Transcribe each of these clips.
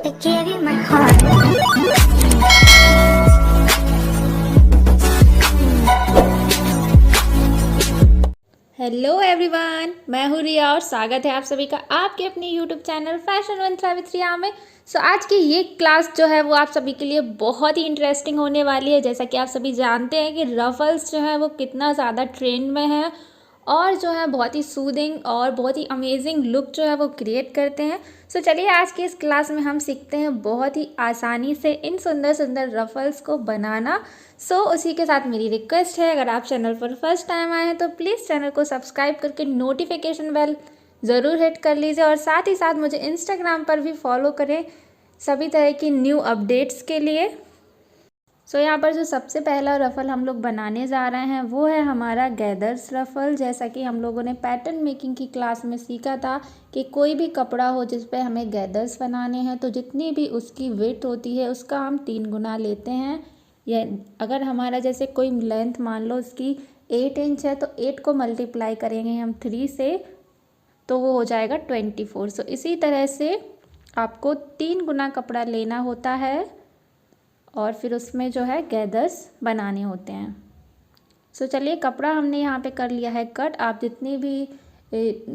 to give you my heart. Hello everyone, मैं हूँ रिया और स्वागत है आप सभी का आपके अपने YouTube channel fashion one try with Riya में। सो आज की ये क्लास जो है वो आप सभी के लिए बहुत ही इंटरेस्टिंग होने वाली है। जैसा कि आप सभी जानते हैं कि रफल्स जो है वो कितना ज़्यादा ट्रेंड में है और जो है बहुत ही सूदिंग और बहुत ही अमेजिंग लुक जो है वो क्रिएट करते हैं। सो चलिए आज की इस क्लास में हम सीखते हैं बहुत ही आसानी से इन सुंदर सुंदर रफल्स को बनाना। उसी के साथ मेरी रिक्वेस्ट है, अगर आप चैनल पर फर्स्ट टाइम आए हैं तो प्लीज़ चैनल को सब्सक्राइब करके नोटिफिकेशन बेल ज़रूर हिट कर लीजिए और साथ ही साथ मुझे इंस्टाग्राम पर भी फॉलो करें सभी तरह की न्यू अपडेट्स के लिए। यहाँ पर जो सबसे पहला रफ़ल हम लोग बनाने जा रहे हैं वो है हमारा गैदर्स रफ़ल। जैसा कि हम लोगों ने पैटर्न मेकिंग की क्लास में सीखा था कि कोई भी कपड़ा हो जिस पे हमें गैदर्स बनाने हैं तो जितनी भी उसकी विड्थ होती है उसका हम 3 गुना लेते हैं। या अगर हमारा जैसे कोई लेंथ मान लो उसकी 8 इंच है तो 8 को मल्टीप्लाई करेंगे हम 3 से तो वो हो जाएगा 24। इसी तरह से आपको 3 गुना कपड़ा लेना होता है और फिर उसमें जो है गैदर्स बनाने होते हैं। चलिए कपड़ा हमने यहाँ पे कर लिया है कट। आप जितनी भी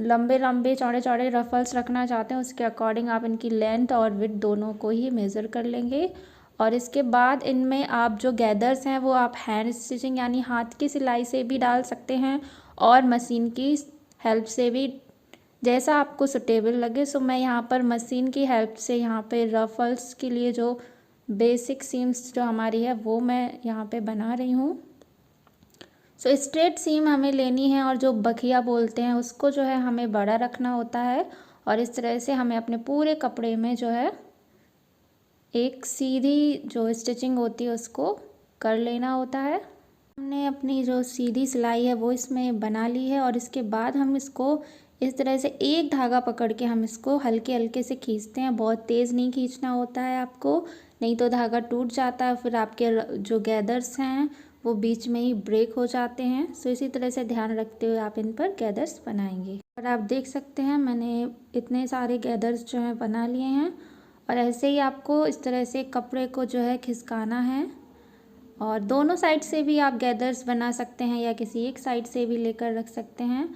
लंबे लंबे चौड़े चौड़े रफल्स रखना चाहते हैं उसके अकॉर्डिंग आप इनकी लेंथ और विड्थ दोनों को ही मेज़र कर लेंगे। और इसके बाद इनमें आप जो गैदर्स हैं वो आप हैंड स्टिचिंग यानी हाथ की सिलाई से भी डाल सकते हैं और मशीन की हेल्प से भी, जैसा आपको सुटेबल लगे। मैं यहाँ पर मशीन की हेल्प से यहाँ पे रफल्स के लिए जो बेसिक सीम्स जो हमारी है वो मैं यहाँ पे बना रही हूँ। स्ट्रेट सीम हमें लेनी है और जो बखिया बोलते हैं उसको जो है हमें बड़ा रखना होता है और इस तरह से हमें अपने पूरे कपड़े में जो है एक सीधी जो स्टिचिंग होती है उसको कर लेना होता है। हमने अपनी जो सीधी सिलाई है वो इसमें बना ली है और इसके बाद हम इसको इस तरह से एक धागा पकड़ के हम इसको हल्के हल्के से खींचते हैं। बहुत तेज़ नहीं खींचना होता है आपको, नहीं तो धागा टूट जाता है, फिर आपके जो गैदर्स हैं वो बीच में ही ब्रेक हो जाते हैं। इसी तरह से ध्यान रखते हुए आप इन पर गैदर्स बनाएंगे। और आप देख सकते हैं मैंने इतने सारे गैदर्स जो हैं बना लिए हैं और ऐसे ही आपको इस तरह से कपड़े को जो है खिसकाना है और दोनों साइड से भी आप गैदर्स बना सकते हैं या किसी एक साइड से भी लेकर रख सकते हैं।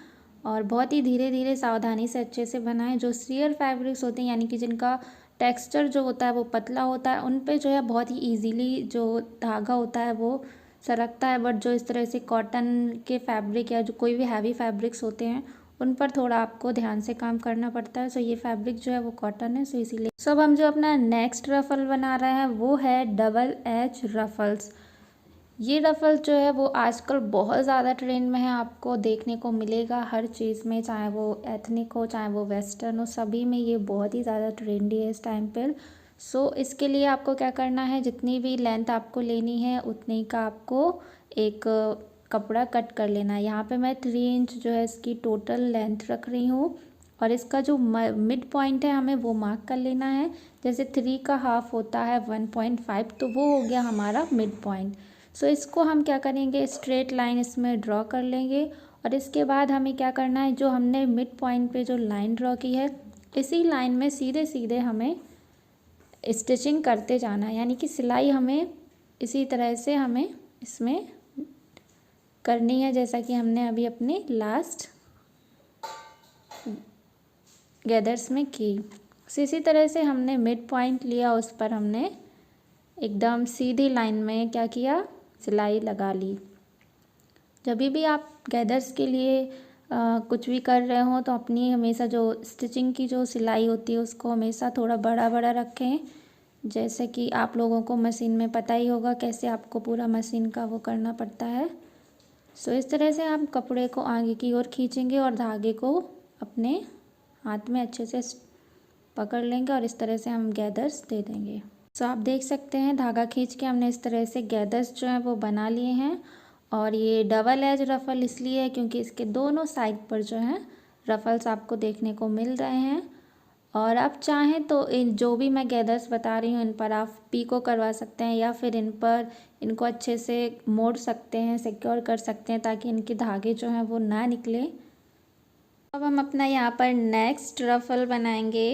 और बहुत ही धीरे धीरे सावधानी से अच्छे से बनाएं। जो सियर फैब्रिक्स होते हैं यानी कि जिनका टेक्सचर जो होता है वो पतला होता है उन पे जो है बहुत ही इजीली जो धागा होता है वो सरकता है, बट जो इस तरह से कॉटन के फैब्रिक या जो कोई भी हैवी फैब्रिक्स होते हैं उन पर थोड़ा आपको ध्यान से काम करना पड़ता है। ये फैब्रिक जो है वो कॉटन है, इसीलिए। अब हम जो अपना नेक्स्ट रफल बना रहे हैं वो है डबल एज रफल्स। ये रफ़ल जो है वो आजकल बहुत ज़्यादा ट्रेंड में है, आपको देखने को मिलेगा हर चीज़ में, चाहे वो एथनिक हो चाहे वो वेस्टर्न हो, सभी में ये बहुत ही ज़्यादा ट्रेंडी है इस टाइम पर। इसके लिए आपको क्या करना है, जितनी भी लेंथ आपको लेनी है उतनी का आपको एक कपड़ा कट कर लेना है। यहाँ पे मैं 3 इंच जो है इसकी टोटल लेंथ रख रही हूँ और इसका जो मिड पॉइंट है हमें वो मार्क कर लेना है। जैसे 3 का हाफ होता है 1.5, तो वो हो गया हमारा मिड पॉइंट। इसको हम क्या करेंगे, स्ट्रेट लाइन इसमें ड्रॉ कर लेंगे और इसके बाद हमें क्या करना है, जो हमने मिड पॉइंट पे जो लाइन ड्रॉ की है इसी लाइन में सीधे सीधे हमें स्टिचिंग करते जाना है। यानी कि सिलाई हमें इसी तरह से हमें इसमें करनी है जैसा कि हमने अभी अपने लास्ट गैदर्स में की। इसी तरह से हमने मिड पॉइंट लिया, उस पर हमने एकदम सीधी लाइन में क्या किया, सिलाई लगा ली। जब भी आप गैदर्स के लिए कुछ भी कर रहे हो तो अपनी हमेशा जो स्टिचिंग की जो सिलाई होती है उसको हमेशा थोड़ा बड़ा बड़ा रखें। जैसे कि आप लोगों को मशीन में पता ही होगा कैसे आपको पूरा मशीन का वो करना पड़ता है। इस तरह से आप कपड़े को आगे की ओर खींचेंगे और धागे को अपने हाथ में अच्छे से पकड़ लेंगे और इस तरह से हम गैदर्स दे देंगे। आप देख सकते हैं धागा खींच के हमने इस तरह से गैदर्स जो हैं वो बना लिए हैं। और ये डबल एज रफ़ल इसलिए है क्योंकि इसके दोनों साइड पर जो हैं रफ़ल्स आपको देखने को मिल रहे हैं। और आप चाहें तो इन जो भी मैं गैदर्स बता रही हूँ इन पर आप पीको करवा सकते हैं या फिर इन पर इनको अच्छे से मोड़ सकते हैं, सिक्योर कर सकते हैं ताकि इनके धागे जो हैं वो ना निकले। अब हम अपना यहाँ पर नेक्स्ट रफ़ल बनाएंगे।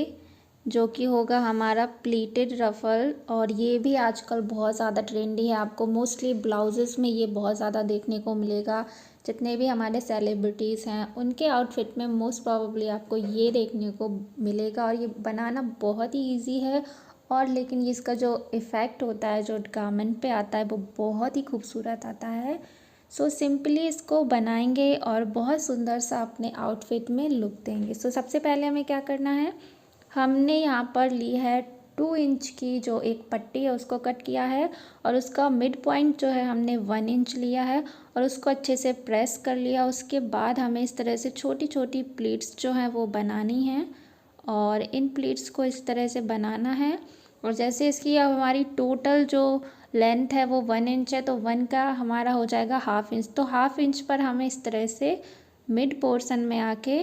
जो कि होगा हमारा प्लीटेड रफ़ल। और ये भी आजकल बहुत ज़्यादा ट्रेंडी है, आपको मोस्टली ब्लाउजेज़ में ये बहुत ज़्यादा देखने को मिलेगा। जितने भी हमारे सेलिब्रिटीज़ हैं उनके आउटफिट में मोस्ट प्रोबेबली आपको ये देखने को मिलेगा। और ये बनाना बहुत ही ईजी है, और लेकिन इसका जो इफ़ेक्ट होता है, जो गारमेंट पे आता है, वो बहुत ही खूबसूरत आता है। सो सिंपली इसको बनाएंगे और बहुत सुंदर सा अपने आउटफिट में लुक देंगे। सो सबसे पहले हमें क्या करना है, हमने यहाँ पर ली है 2 इंच की जो एक पट्टी है उसको कट किया है, और उसका मिड पॉइंट जो है हमने 1 इंच लिया है और उसको अच्छे से प्रेस कर लिया। उसके बाद हमें इस तरह से छोटी छोटी प्लीट्स जो हैं वो बनानी हैं, और इन प्लीट्स को इस तरह से बनाना है। और जैसे इसकी अब हमारी टोटल जो लेंथ है वो 1 इंच है, तो 1 का हमारा हो जाएगा हाफ इंच। तो हाफ इंच पर हमें इस तरह से मिड पोर्शन में आके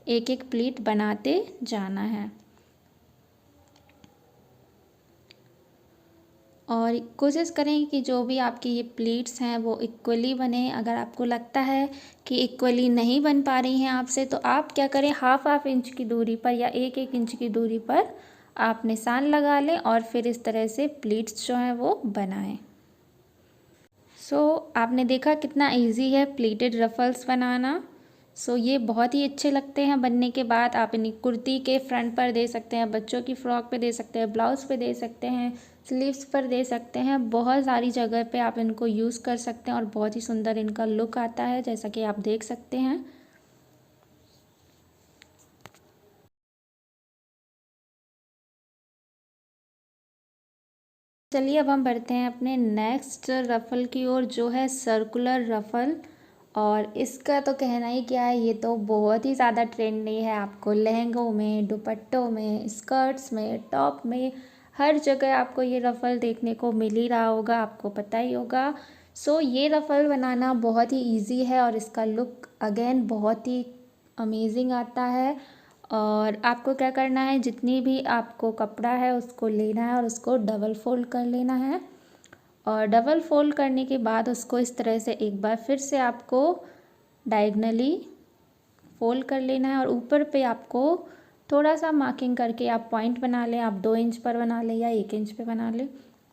एक एक प्लीट बनाते जाना है, और कोशिश करें कि जो भी आपकी ये प्लीट्स हैं वो इक्वली बने। अगर आपको लगता है कि इक्वली नहीं बन पा रही हैं आपसे, तो आप क्या करें, हाफ इंच की दूरी पर या 1 इंच की दूरी पर आप निशान लगा लें और फिर इस तरह से प्लीट्स जो हैं वो बनाएं। आपने देखा कितना इजी है प्लीटेड रफ़ल्स बनाना। ये बहुत ही अच्छे लगते हैं बनने के बाद। आप इन्हें कुर्ती के फ्रंट पर दे सकते हैं, बच्चों की फ़्रॉक पे दे सकते हैं, ब्लाउज़ पे दे सकते हैं, स्लीव्स पर दे सकते हैं, बहुत सारी जगह पे आप इनको यूज़ कर सकते हैं और बहुत ही सुंदर इनका लुक आता है, जैसा कि आप देख सकते हैं। चलिए अब हम बढ़ते हैं अपने नेक्स्ट रफ़ल की ओर, जो है सर्कुलर रफ़ल। और इसका तो कहना ही क्या है, ये तो बहुत ही ज़्यादा ट्रेंडी है। आपको लहंगों में, दुपट्टों में, स्कर्ट्स में, टॉप में, हर जगह आपको ये रफ़ल देखने को मिल ही रहा होगा, आपको पता ही होगा। ये रफ़ल बनाना बहुत ही इजी है और इसका लुक अगेन बहुत ही अमेजिंग आता है। और आपको क्या करना है, जितनी भी आपको कपड़ा है उसको लेना है और उसको डबल फोल्ड कर लेना है। और डबल फोल्ड करने के बाद उसको इस तरह से एक बार फिर से आपको डायगनली फोल्ड कर लेना है, और ऊपर पे आपको थोड़ा सा मार्किंग करके आप पॉइंट बना लें। आप 2 इंच पर बना लें या 1 इंच पे बना लें।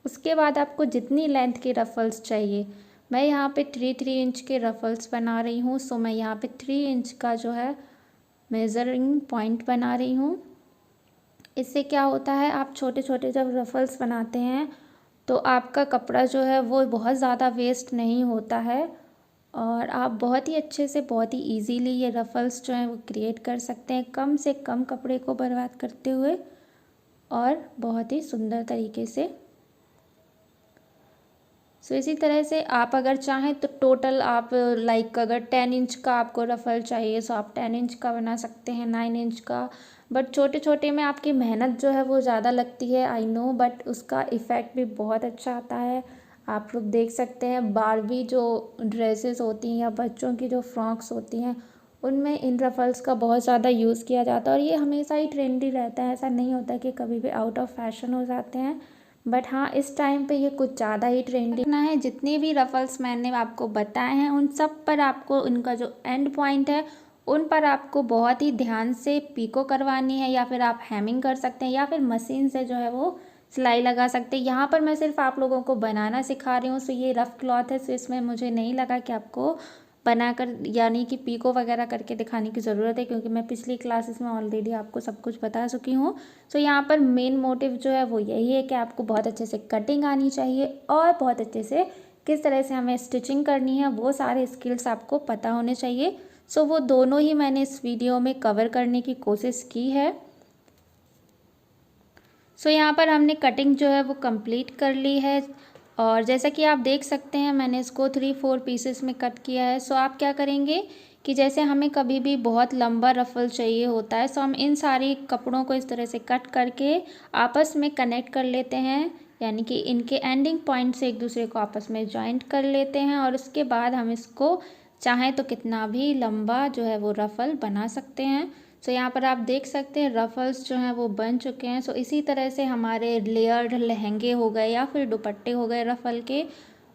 उसके बाद आपको जितनी लेंथ के रफ़ल्स चाहिए, मैं यहाँ पे 3 इंच के रफ़ल्स बना रही हूँ। मैं यहाँ पे 3 इंच का जो है मेज़रिंग पॉइंट बना रही हूँ। इससे क्या होता है, आप छोटे छोटे जब रफ़ल्स बनाते हैं तो आपका कपड़ा जो है वो बहुत ज़्यादा वेस्ट नहीं होता है, और आप बहुत ही अच्छे से, बहुत ही इजीली ये रफ़ल्स जो हैं वो क्रिएट कर सकते हैं, कम से कम कपड़े को बर्बाद करते हुए और बहुत ही सुंदर तरीके से। इसी तरह से आप अगर चाहें तो टोटल आप लाइक अगर 10 इंच का आपको रफ़ल चाहिए तो आप 10 इंच का बना सकते हैं, 9 इंच का। बट छोटे छोटे में आपकी मेहनत जो है वो ज़्यादा लगती है, आई नो, बट उसका इफ़ेक्ट भी बहुत अच्छा आता है। आप लोग देख सकते हैं बारबी जो ड्रेसेस होती हैं या बच्चों की जो फ्रॉक्स होती हैं, उनमें इन रफ़ल्स का बहुत ज़्यादा यूज़ किया जाता है, और ये हमेशा ही ट्रेंडी रहता है। ऐसा नहीं होता कि कभी भी आउट ऑफ फैशन हो जाते हैं, बट हाँ इस टाइम पे ये कुछ ज़्यादा ही ट्रेंडी ना है। जितने भी रफ़ल्स मैंने आपको बताए हैं उन सब पर आपको उनका जो एंड पॉइंट है उन पर आपको बहुत ही ध्यान से पीको करवानी है, या फिर आप हेमिंग कर सकते हैं, या फिर मशीन से जो है वो सिलाई लगा सकते हैं। यहाँ पर मैं सिर्फ आप लोगों को बनाना सिखा रही हूँ। ये रफ़ क्लॉथ है, इसमें मुझे नहीं लगा कि आपको बनाकर यानी कि पीको वगैरह करके दिखाने की ज़रूरत है, क्योंकि मैं पिछली क्लासेस में ऑलरेडी आपको सब कुछ बता चुकी हूँ। यहाँ पर मेन मोटिव जो है वो यही है कि आपको बहुत अच्छे से कटिंग आनी चाहिए और बहुत अच्छे से किस तरह से हमें स्टिचिंग करनी है वो सारे स्किल्स आपको पता होने चाहिए। वो दोनों ही मैंने इस वीडियो में कवर करने की कोशिश की है। यहाँ पर हमने कटिंग जो है वो कंप्लीट कर ली है, और जैसा कि आप देख सकते हैं मैंने इसको 3-4 पीसेस में कट किया है। आप क्या करेंगे कि जैसे हमें कभी भी बहुत लंबा रफ़ल चाहिए होता है, हम इन सारी कपड़ों को इस तरह से कट करके आपस में कनेक्ट कर लेते हैं, यानी कि इनके एंडिंग पॉइंट से एक दूसरे को आपस में जॉइंट कर लेते हैं, और उसके बाद हम इसको चाहें तो कितना भी लंबा जो है वो रफ़ल बना सकते हैं। यहाँ पर आप देख सकते हैं रफ़ल्स जो हैं वो बन चुके हैं। इसी तरह से हमारे लेयर्ड लहंगे हो गए या फिर दुपट्टे हो गए रफ़ल के,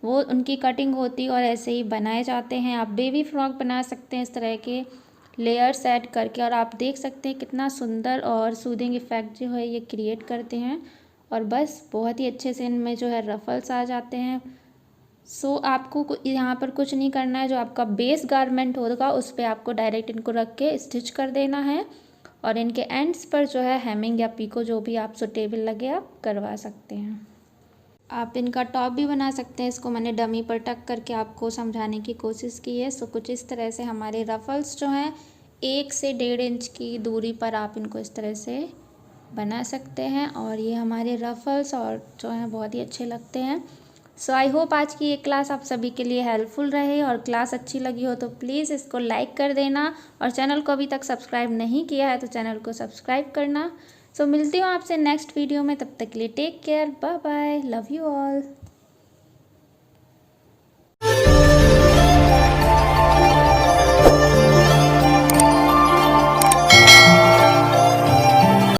वो उनकी कटिंग होती और ऐसे ही बनाए जाते हैं। आप बेबी फ्रॉक बना सकते हैं इस तरह के, लेयर्स ऐड करके। और आप देख सकते हैं कितना सुंदर और सूदिंग इफ़ेक्ट जो है ये क्रिएट करते हैं। और बस बहुत ही अच्छे से इनमें जो है रफल्स आ जाते हैं। सो आपको यहाँ पर कुछ नहीं करना है, जो आपका बेस गारमेंट होगा उस पर आपको डायरेक्ट इनको रख के स्टिच कर देना है। और इनके एंड्स पर जो है हेमिंग या पीको जो भी आप सूटेबल लगे आप करवा सकते हैं। आप इनका टॉप भी बना सकते हैं। इसको मैंने डमी पर टक करके आपको समझाने की कोशिश की है। सो कुछ इस तरह से हमारे रफ़ल्स जो हैं 1 से 1.5 इंच की दूरी पर आप इनको इस तरह से बना सकते हैं। और ये हमारे रफ़ल्स और जो हैं बहुत ही अच्छे लगते हैं। सो आई होप आज की ये क्लास आप सभी के लिए हेल्पफुल रहे, और क्लास अच्छी लगी हो तो प्लीज़ इसको लाइक कर देना, और चैनल को अभी तक सब्सक्राइब नहीं किया है तो चैनल को सब्सक्राइब करना। सो मिलती हूँ आपसे नेक्स्ट वीडियो में, तब तक के लिए take care, bye bye, love you all.